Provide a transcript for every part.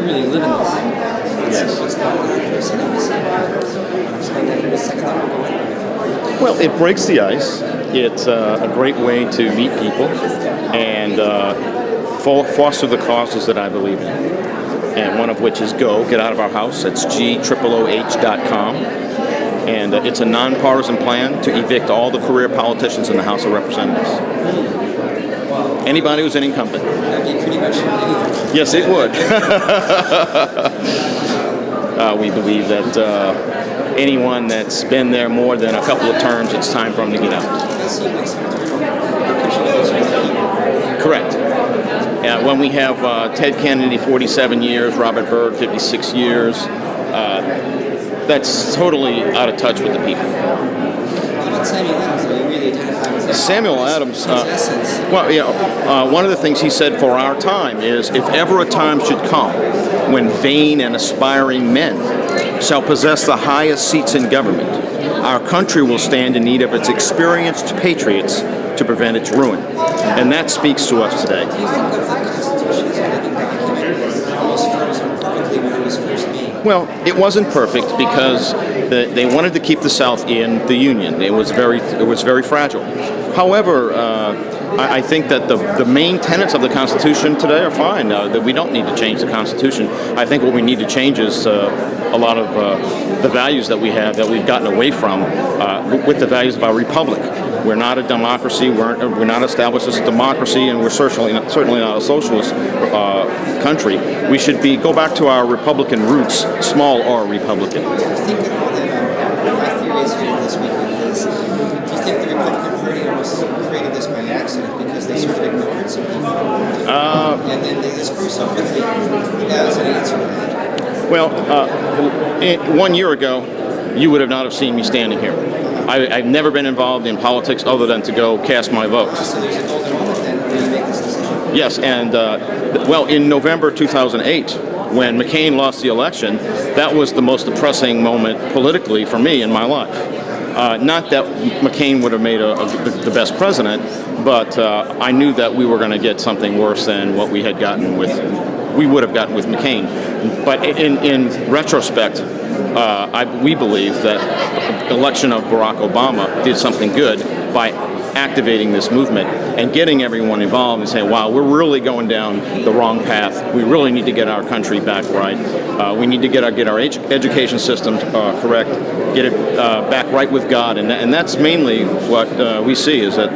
You really live in this. Yes. What's going on Well, it breaks the ice. It's a great way to meet people and foster the causes that I believe in. And one of which is get out of our house. That's GOOH.com. And it's a nonpartisan plan to evict all the career politicians in the House of Representatives. Anybody who's an incumbent. That'd be pretty much anything. Yes, it would. We believe that anyone that's been there more than a couple of terms, it's time for them to get out. Correct. When we have Ted Kennedy, 47 years, Robert Byrd, 56 years, that's totally out of touch with the people. What about Samuel Adams? You really identify with him? Samuel Adams, essence. one of the things he said for our time is, if ever a time should come when vain and aspiring men shall possess the highest seats in government, our country will stand in need of its experienced patriots to prevent its ruin. And that speaks to us today. Do you think of the Constitution as a living document that almost frozen perfectly when it was first made? Well, it wasn't perfect because they wanted to keep the South in the Union. It was very fragile. However, I think that the main tenets of the Constitution today are fine. That we don't need to change the Constitution. I think what we need to change is a lot of the values that we have that we've gotten away from with the values of our republic. We're not a democracy. We're not established as a democracy, and we're certainly not a socialist country. We should go back to our Republican roots, small R Republican. I think that all that my theory is here this weekend is, do you think the Republican Party almost created this by accident because they sort of ignored some people? And then they just grew so quickly as an answer to that? Well, 1 year ago, you would have not have seen me standing here. I've never been involved in politics other than to go cast my vote. So there's a golden moment then when you make this decision? Yes, and in November 2008, when McCain lost the election, that was the most depressing moment politically for me in my life. Not that McCain would have made the best president, but I knew that we were going to get something worse than what we would have gotten with McCain. But in retrospect, we believe that the election of Barack Obama did something good by activating this movement and getting everyone involved and saying, wow, we're really going down the wrong path. We really need to get our country back right. We need to get our education system correct, get it back right with God. And that's mainly what we see is that,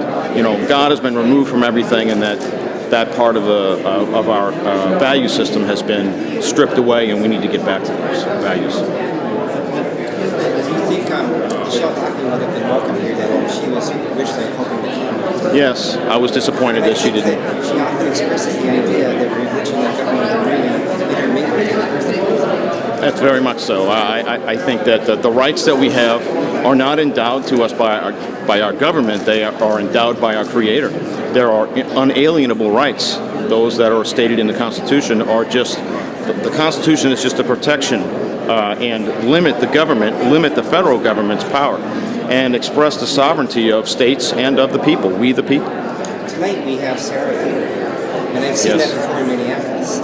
God has been removed from everything, and that part of our value system has been stripped away, and we need to get back to those values. Do you think Michelle Bachmann would have been welcome here that she was originally hoping to come? Yes, I was disappointed that she didn't. She often expresses the idea that religion and government are really intermingled in the first place. That's very much so. I think that the rights that we have are not endowed to us by our government. They are endowed by our Creator. There are unalienable rights. Those that are stated in the Constitution are just, the Constitution is just a protection and limit the federal government's power, and express the sovereignty of states and of the people, we the people. Tonight we have Sarah here, and I've seen that before in Minneapolis.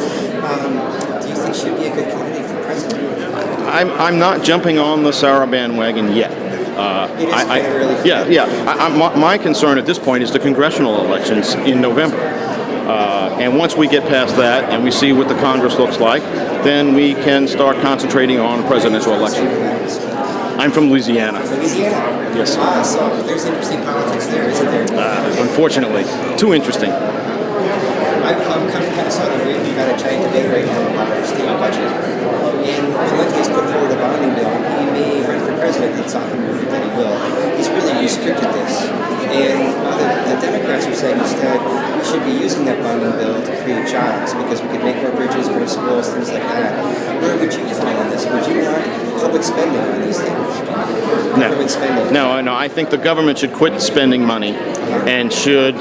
Do you think she would be a good candidate for president? I'm not jumping on the Sarah bandwagon yet. It is kind of early. My concern at this point is the congressional elections in November. And once we get past that and we see what the Congress looks like, then we can start concentrating on the presidential election. I'm from Louisiana. Louisiana? Yes. So there's interesting politics there, isn't there? Unfortunately. Too interesting. I'm come from Minnesota. We've got a giant debate right now about our state budget. And Pawlenty has put forward a bonding bill. He may run for president. It's often rumored that he will. He's really restricted this. And the Democrats are saying instead we should be using that bonding bill to create jobs because we could make more bridges, more schools, things like that. Where would you fall on this? Would you want public spending on these things? Government spending? No. I think the government should quit spending money and should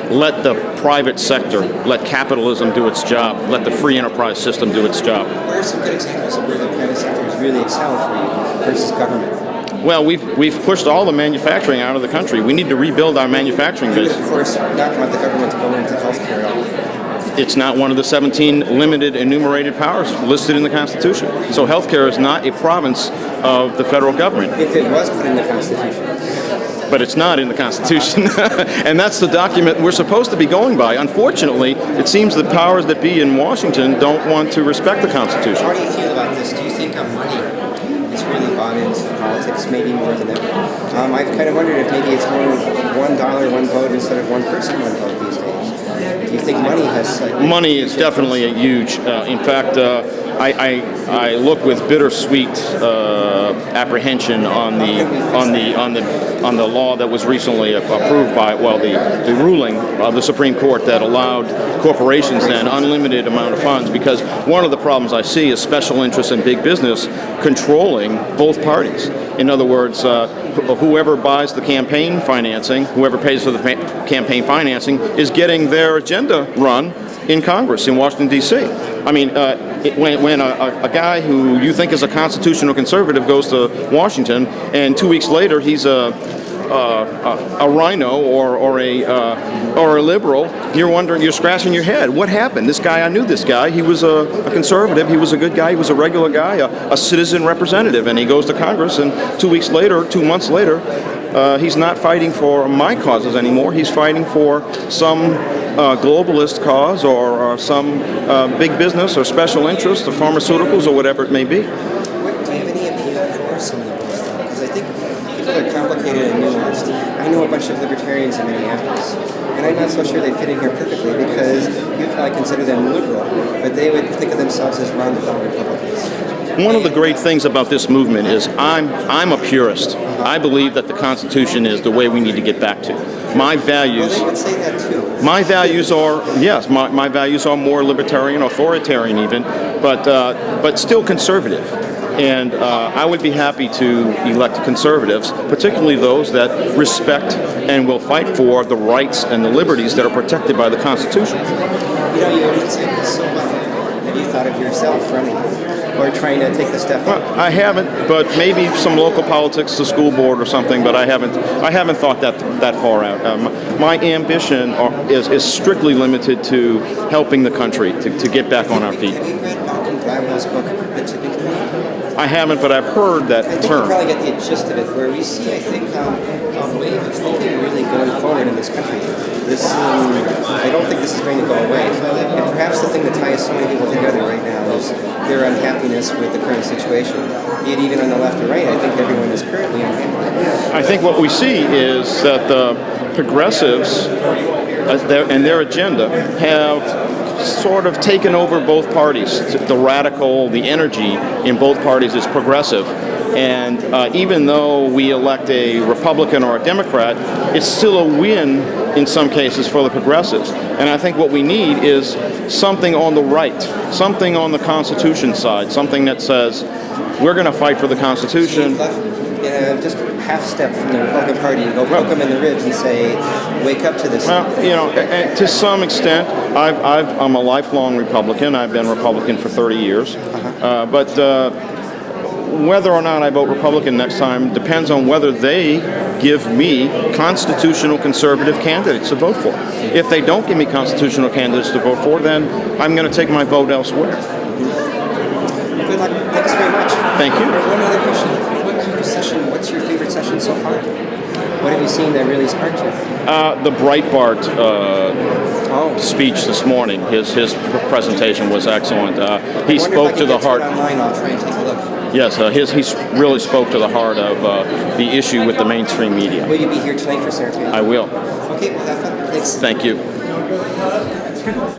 let the private sector, let capitalism do its job, let the free enterprise system do its job. What are some good examples of where the private sector has really excelled for you versus government? Well, we've pushed all the manufacturing out of the country. We need to rebuild our manufacturing base. You, of course, not want the government to go into healthcare at all. it's not one of the 17 limited enumerated powers listed in the Constitution. So healthcare is not a province of the federal government. If it was put in the Constitution. But it's not in the Constitution. And that's the document we're supposed to be going by. Unfortunately, it seems the powers that be in Washington don't want to respect the Constitution. How do you feel about this? Do you think money is really bought into politics, maybe more than ever? I've kind of wondered if maybe it's more $1, one vote instead of one person, one vote these days. Do you think money has... Money is definitely a huge... in fact, I look with bittersweet apprehension on the law that was recently approved by the ruling of the Supreme Court that allowed corporations then unlimited amount of funds, because one of the problems I see is special interests in big business controlling both parties. In other words, whoever buys the campaign financing, whoever pays for the campaign financing, is getting their agenda run in Congress in Washington, D.C. I mean, when a guy who you think is a constitutional conservative goes to Washington, and 2 weeks later he's a rhino or a liberal, you're scratching your head. What happened? This guy, I knew this guy. He was a conservative. He was a good guy. He was a regular guy, a citizen representative, and he goes to Congress, and 2 months later, he's not fighting for my causes anymore. He's fighting for some globalist cause or some big business or special interest or pharmaceuticals or whatever it may be. Do you have any appeal for some of those? Because I think people are complicated and nuanced. I know a bunch of libertarians in Minneapolis, and I'm not so sure they fit in here perfectly, because you'd probably consider them liberal, but they would think of themselves as roundabout Republicans. One of the great things about this movement is I'm a purist. I believe that the Constitution is the way we need to get back to. My values. Well, they would say that too. My values are, yes, my values are more libertarian, authoritarian even, but still conservative. And I would be happy to elect conservatives, particularly those that respect and will fight for the rights and the liberties that are protected by the Constitution. You know, you said this so well. Have you thought of yourself running or trying to take the step up? I haven't, but maybe some local politics, the school board or something. But I haven't thought that far out. My ambition is strictly limited to helping the country to get back on our feet. Have you read Malcolm Gladwell's book, The Tipping Point? I haven't, but I've heard that term. You probably get the gist of it, where we see, I think, a wave of thinking really going forward in this country. I don't think this is going to go away. And perhaps the thing that ties so many people together right now is their unhappiness with the current situation. Be it even on the left or right, I think everyone is currently unhappy. I think what we see is that the progressives and their agenda have sort of taken over both parties. The radical, the energy in both parties is progressive. And even though we elect a Republican or a Democrat, it's still a win in some cases for the progressives. And I think what we need is something on the right, something on the Constitution side, something that says we're going to fight for the Constitution. Just half step from the Republican Party and go poke them in the ribs and say, wake up to this. Well, to some extent, I'm a lifelong Republican. I've been Republican for 30 years. But whether or not I vote Republican next time depends on whether they give me constitutional conservative candidates to vote for. If they don't give me constitutional candidates to vote for, then I'm going to take my vote elsewhere. Good luck. Thanks very much. Thank you. One other question. What kind of session, what's your favorite session so far? What have you seen that really sparked you? The Breitbart speech this morning. His presentation was excellent. He spoke to the heart. Online, I'll try and take a look. Yes, he really spoke to the heart of the issue with the mainstream media. Will you be here tonight for Sarah? I will. Okay, well, have fun. Thanks. Thank you.